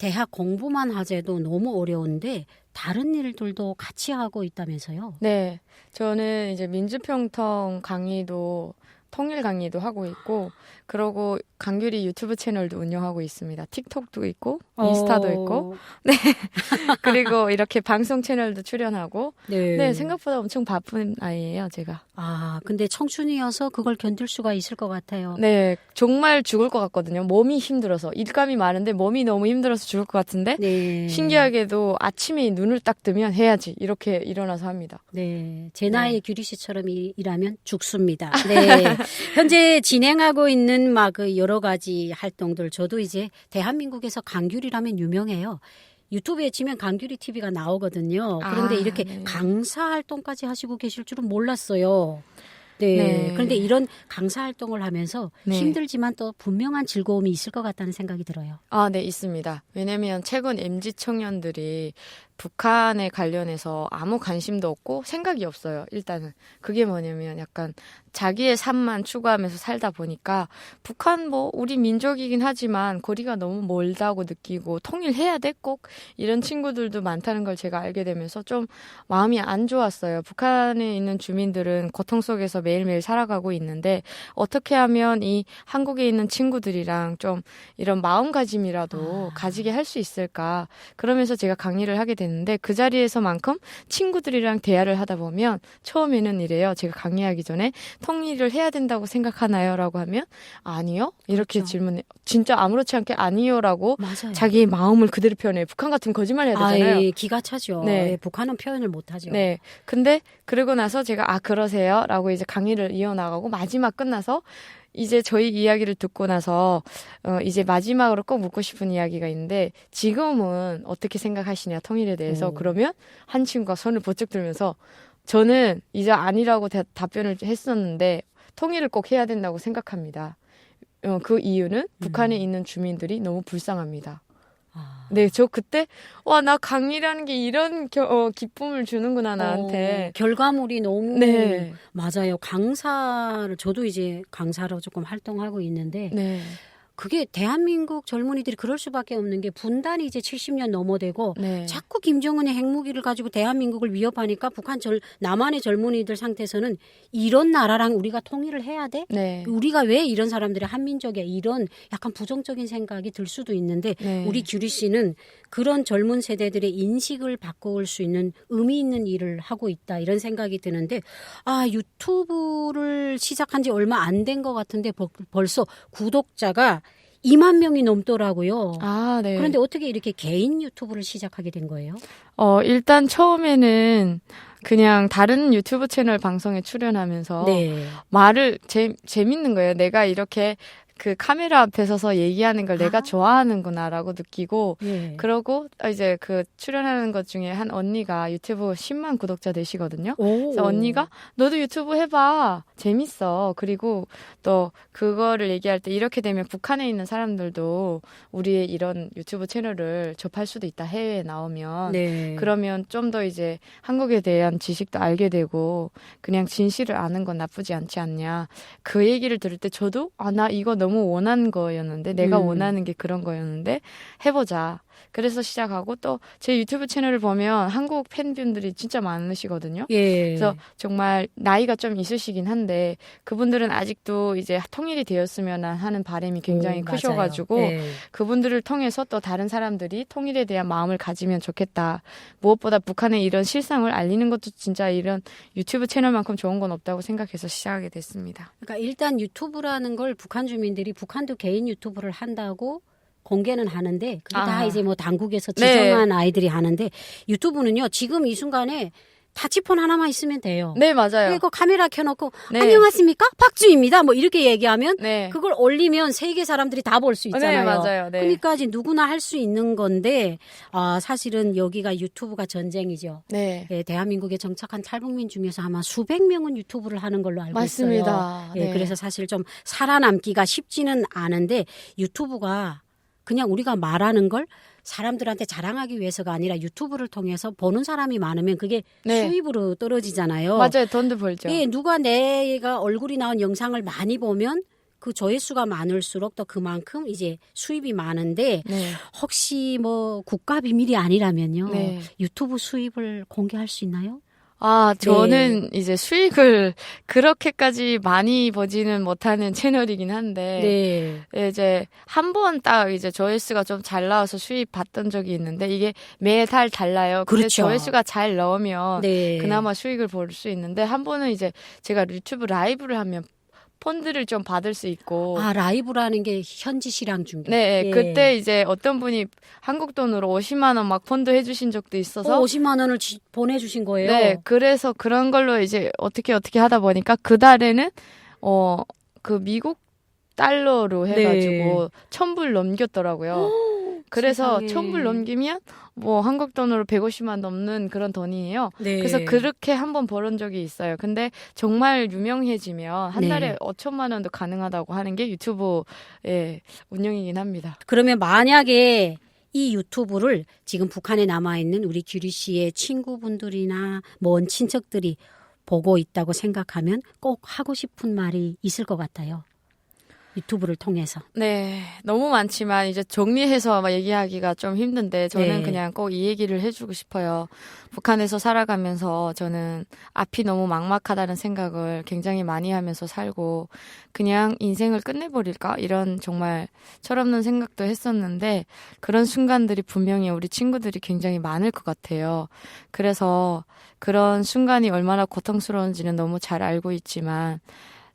대학 공부만 하재도 너무 어려운데 다른 일들도 같이 하고 있다면서요? 네, 저는 이제 민주평통 강의도 통일 강의도 하고 있고, 그러고 강규리 유튜브 채널도 운영하고 있습니다. 틱톡도 있고, 인스타도 있고, 네. 그리고 이렇게 방송 채널도 출연하고, 네, 생각보다 엄청 바쁜 아이예요, 제가. 아, 근데 청춘이어서 그걸 견딜 수가 있을 것 같아요. 네, 정말 죽을 것 같거든요. 몸이 힘들어서. 일감이 많은데 몸이 너무 힘들어서 죽을 것 같은데, 네. 신기하게도 아침에 눈을 딱 뜨면 해야지. 이렇게 일어나서 합니다. 네, 제 나이 규리 씨처럼 일하면 죽습니다. 네, 현재 진행하고 있는 막 그 여러 가지 활동들, 저도 이제 대한민국에서 강규리라면 유명해요. 유튜브에 치면 강규리 TV가 나오거든요. 그런데 이렇게 네. 강사 활동까지 하시고 계실 줄은 몰랐어요. 네. 그런데 이런 강사 활동을 하면서 힘들지만 또 분명한 즐거움이 있을 것 같다는 생각이 들어요. 아, 네, 있습니다. 왜냐면 최근 MZ 청년들이 북한에 관련해서 아무 관심도 없고 생각이 없어요. 일단은 그게 뭐냐면 약간 자기의 삶만 추구하면서 살다 보니까 북한 뭐 우리 민족이긴 하지만 거리가 너무 멀다고 느끼고 통일해야 돼 꼭 이런 친구들도 많다는 걸 제가 알게 되면서 좀 마음이 안 좋았어요. 북한에 있는 주민들은 고통 속에서 매일매일 살아가고 있는데 어떻게 하면 이 한국에 있는 친구들이랑 좀 이런 마음가짐이라도 가지게 할 수 있을까. 그러면서 제가 강의를 하게 됐는데 그 자리에서만큼 친구들이랑 대화를 하다 보면 처음에는 이래요. 제가 강의하기 전에 통일을 해야 된다고 생각하나요? 라고 하면 아니요. 이렇게 그렇죠. 질문해. 진짜 아무렇지 않게 아니요. 라고 맞아요. 자기의 마음을 그대로 표현해요. 북한 같으면 거짓말 해야 되잖아요. 예, 기가 차죠. 네. 예, 북한은 표현을 못하죠. 네. 근데 그러고 나서 제가 그러세요? 라고 이제 강의를 이어나가고 마지막 끝나서 이제 저희 이야기를 듣고 나서 이제 마지막으로 꼭 묻고 싶은 이야기가 있는데 지금은 어떻게 생각하시냐 통일에 대해서 그러면 한 친구가 손을 번쩍 들면서 저는 이제 아니라고 답변을 했었는데 통일을 꼭 해야 된다고 생각합니다. 그 이유는 북한에 있는 주민들이 너무 불쌍합니다. 네, 저 그때 나 강의라는 게 이런 기쁨을 주는구나 나한테. 결과물이 너무 네. 맞아요. 강사를 저도 이제 강사로 조금 활동하고 있는데 네. 그게 대한민국 젊은이들이 그럴 수밖에 없는 게 분단이 이제 70년 넘어되고 네. 자꾸 김정은의 핵무기를 가지고 대한민국을 위협하니까 남한의 젊은이들 상태에서는 이런 나라랑 우리가 통일을 해야 돼? 네. 우리가 왜 이런 사람들이 한민족이야? 이런 약간 부정적인 생각이 들 수도 있는데 네. 우리 규리 씨는 그런 젊은 세대들의 인식을 바꿔올 수 있는 의미 있는 일을 하고 있다 이런 생각이 드는데 유튜브를 시작한 지 얼마 안 된 것 같은데 벌써 구독자가 2만 명이 넘더라고요. 네. 그런데 어떻게 이렇게 개인 유튜브를 시작하게 된 거예요? 일단 처음에는 그냥 다른 유튜브 채널 방송에 출연하면서 말을 재밌는 거예요. 내가 이렇게 그 카메라 앞에 서서 얘기하는 걸 내가 좋아하는구나라고 느끼고 그러고 이제 그 출연하는 것 중에 한 언니가 유튜브 10만 구독자 되시거든요. 그래서 언니가 너도 유튜브 해봐. 재밌어. 그리고 또 그거를 얘기할 때 이렇게 되면 북한에 있는 사람들도 우리의 이런 유튜브 채널을 접할 수도 있다. 해외에 나오면. 그러면 좀 더 이제 한국에 대한 지식도 알게 되고 그냥 진실을 아는 건 나쁘지 않지 않냐. 그 얘기를 들을 때 저도 나 이거 너무 원하는 거였는데 내가 원하는 게 그런 거였는데 해보자. 그래서 시작하고 또 제 유튜브 채널을 보면 한국 팬분들이 진짜 많으시거든요. 그래서 정말 나이가 좀 있으시긴 한데 그분들은 아직도 이제 통일이 되었으면 하는 바람이 굉장히 크셔가지고 그분들을 통해서 또 다른 사람들이 통일에 대한 마음을 가지면 좋겠다. 무엇보다 북한의 이런 실상을 알리는 것도 진짜 이런 유튜브 채널만큼 좋은 건 없다고 생각해서 시작하게 됐습니다. 그러니까 일단 유튜브라는 걸 북한 주민들이 북한도 개인 유튜브를 한다고 공개는 하는데 그게 다 이제 뭐 당국에서 지정한 아이들이 하는데 유튜브는요 지금 이 순간에 타치폰 하나만 있으면 돼요. 네, 맞아요. 그리고 카메라 켜놓고 안녕하십니까? 박주입니다. 뭐 이렇게 얘기하면 그걸 올리면 세계 사람들이 다 볼 수 있잖아요. 네, 맞아요. 그러니까 이제 누구나 할 수 있는 건데 사실은 여기가 유튜브가 전쟁이죠. 대한민국에 정착한 탈북민 중에서 아마 수백 명은 유튜브를 하는 걸로 알고 맞습니다. 있어요. 그래서 사실 좀 살아남기가 쉽지는 않은데 유튜브가 그냥 우리가 말하는 걸 사람들한테 자랑하기 위해서가 아니라 유튜브를 통해서 보는 사람이 많으면 그게 수입으로 떨어지잖아요. 맞아요. 돈도 벌죠. 누가 내가 얼굴이 나온 영상을 많이 보면 그 조회수가 많을수록 또 그만큼 이제 수입이 많은데 네. 혹시 뭐 국가 비밀이 아니라면요. 네. 유튜브 수입을 공개할 수 있나요? 저는 이제 수익을 그렇게까지 많이 버지는 못하는 채널이긴 한데, 이제 한 번 딱 이제 조회수가 좀 잘 나와서 수입 받던 적이 있는데, 이게 매달 달라요. 근데 그렇죠. 조회수가 잘 나오면 네. 그나마 수익을 볼 수 있는데, 한 번은 이제 제가 유튜브 라이브를 하면 펀드를 좀 받을 수 있고. 라이브라는 게 현지 실황 중계. 네, 그때 이제 어떤 분이 한국 돈으로 50만 원 막 펀드 해주신 적도 있어서 50만 원을 보내주신 거예요. 네, 그래서 그런 걸로 이제 어떻게 하다 보니까 그 달에는 그 미국 달러로 해가지고 1,000불 넘겼더라고요. 그래서 세상에. 1,000불 넘기면 뭐 한국 돈으로 150만 넘는 그런 돈이에요. 네. 그래서 그렇게 한번 벌은 적이 있어요. 근데 정말 유명해지면 한 달에 5천만 원도 가능하다고 하는 게 유튜브의 운영이긴 합니다. 그러면 만약에 이 유튜브를 지금 북한에 남아있는 우리 규리 씨의 친구분들이나 먼 친척들이 보고 있다고 생각하면 꼭 하고 싶은 말이 있을 것 같아요. 유튜브를 통해서. 네, 너무 많지만 이제 정리해서 막 얘기하기가 좀 힘든데 저는 네. 그냥 꼭 이 얘기를 해주고 싶어요. 북한에서 살아가면서 저는 앞이 너무 막막하다는 생각을 굉장히 많이 하면서 살고 그냥 인생을 끝내버릴까? 이런 정말 철없는 생각도 했었는데 그런 순간들이 분명히 우리 친구들이 굉장히 많을 것 같아요. 그래서 그런 순간이 얼마나 고통스러운지는 너무 잘 알고 있지만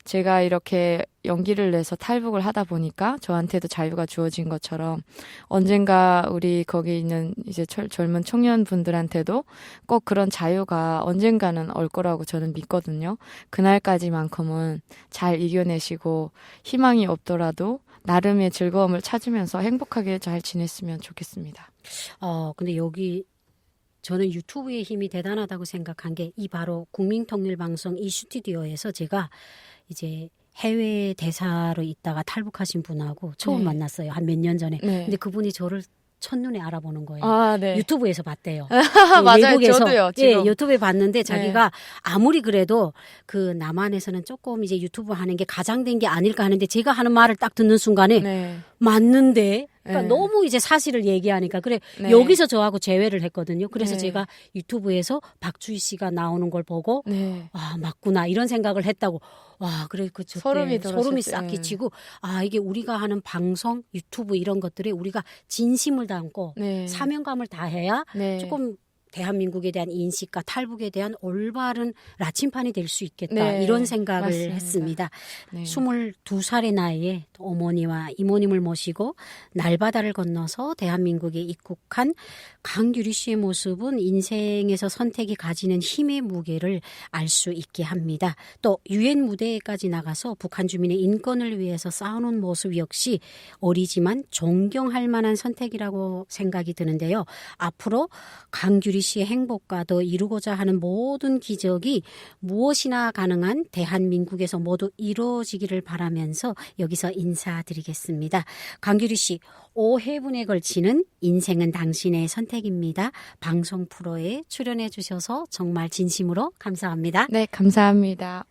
제가 이렇게 용기를 내서 탈북을 하다 보니까 저한테도 자유가 주어진 것처럼 언젠가 우리 거기 있는 이제 젊은 청년분들한테도 꼭 그런 자유가 언젠가는 올 거라고 저는 믿거든요. 그날까지만큼은 잘 이겨내시고 희망이 없더라도 나름의 즐거움을 찾으면서 행복하게 잘 지냈으면 좋겠습니다. 근데 여기 저는 유튜브의 힘이 대단하다고 생각한 게 이 바로 국민통일방송 이 스튜디오에서 제가 이제 해외 대사로 있다가 탈북하신 분하고 처음 만났어요. 한 몇 년 전에. 근데 그분이 저를 첫눈에 알아보는 거예요. 네. 유튜브에서 봤대요. 맞아요. 외국에서. 저도요. 지금. 유튜브에 봤는데 자기가 아무리 그래도 그 남한에서는 조금 이제 유튜브 하는 게 가장된 게 아닐까 하는데 제가 하는 말을 딱 듣는 순간에 맞는데 그러니까 너무 이제 사실을 얘기하니까 그래 여기서 저하고 재회를 했거든요. 그래서 제가 유튜브에서 박주희 씨가 나오는 걸 보고 맞구나 이런 생각을 했다고. 그래 그 소름이 싹 끼치고 이게 우리가 하는 방송, 유튜브 이런 것들에 우리가 진심을 담고 사명감을 다해야 조금 대한민국에 대한 인식과 탈북에 대한 올바른 나침판이 될 수 있겠다 이런 생각을 맞습니다. 했습니다. 22살의 나이에 어머니와 이모님을 모시고 날바다를 건너서 대한민국에 입국한 강규리 씨의 모습은 인생에서 선택이 가지는 힘의 무게를 알 수 있게 합니다. 또 유엔 무대에까지 나가서 북한 주민의 인권을 위해서 싸우는 모습 역시 어리지만 존경할 만한 선택이라고 생각이 드는데요. 앞으로 강규리 씨의 행복과 더 이루고자 하는 모든 기적이 무엇이나 가능한 대한민국에서 모두 이루어지기를 바라면서 여기서 인사드리겠습니다. 강규리 씨, 5회분에 걸치는 인생은 당신의 선택입니다. 방송 프로에 출연해 주셔서 정말 진심으로 감사합니다. 네, 감사합니다.